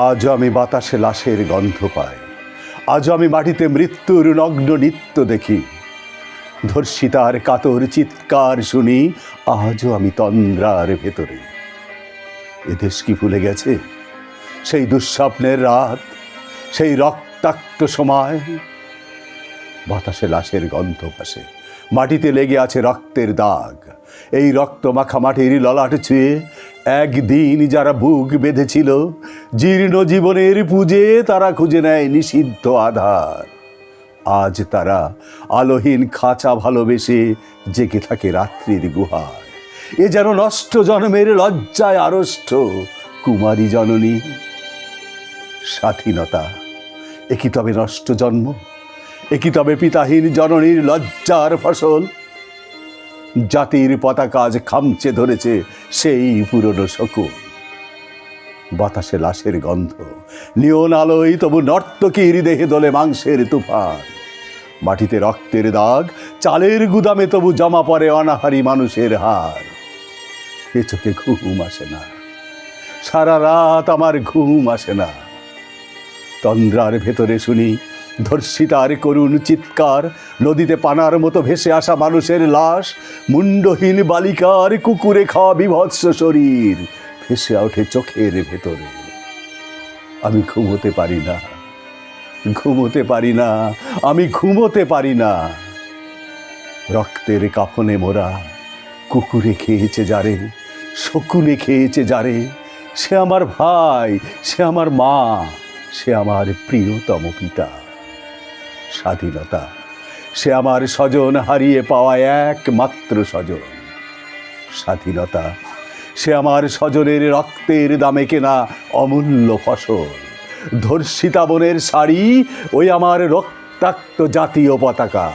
আজও আমি বাতাসে লাশের গন্ধ পাই, আজও আমি মাটিতে মৃত্যুর নগ্ন নৃত্য দেখি, ধর্ষিতার কাতর চিৎকার শুনি আজও আমি তন্দ্রার ভেতরে। এদেশ কি ভুলে গেছে সেই দুঃস্বপ্নের রাত, সেই রক্তাক্ত সময়? বাতাসে লাশের গন্ধ ভাসে, মাটিতে লেগে আছে রক্তের দাগ। এই রক্ত মাখা মাটির ললাট ছুঁয়ে একদিন যারা বুক বেঁধেছিল, জীর্ণ জীবনের পুজে তারা খুঁজে নেয় নিষিদ্ধ আধার। আজ তারা আলোহীন খাঁচা ভালোবেসে জেগে থাকে রাত্রির গুহায়। এ যেন নষ্ট জন্মের লজ্জায় আড়ষ্ট কুমারী জননী। স্বাধীনতা এ কি তবে নষ্ট জন্ম? এ কি তবে পিতাহীন জননীর লজ্জার ফসল? জাতির পতাকা আজ খামচে ধরেছে সেই পুরনো শকুন। বাতাসে লাশের গন্ধ, নিয়ন আলোয় তবু নর্তকীর দেহে দোলে মাংসের তুফান। মাটিতে রক্তের দাগ, চালের গুদামে তবু জমা পড়ে অনাহারী মানুষের হার। এ চোখে ঘুম আসে না, সারা রাত আমার ঘুম আসে না। তন্দ্রার ভেতরে শুনি ধর্ষিতার করুণ চিৎকার, নদীতে পানার মতো ভেসে আসা মানুষের লাশ, মুন্ডহীন বালিকার কুকুরে খাওয়া বিভৎস শরীর ভেসে ওঠে চোখের ভেতরে। আমি ঘুমোতে পারি না, ঘুমোতে পারি না, আমি ঘুমোতে পারি না। রক্তের কাফনে মোরা কুকুরে খেয়েছে যারে, শকুনে খেয়েছে যারে, সে আমার ভাই, সে আমার মা, সে আমার প্রিয়তম পিতা। স্বাধীনতা সে আমার স্বজন হারিয়ে পাওয়া একমাত্র স্বজন। স্বাধীনতা সে আমার স্বজনের রক্তের দামে কেনা অমূল্য ফসল। ধর্ষিতা বোনের শাড়ি ওই আমার রক্তাক্ত জাতীয় পতাকা।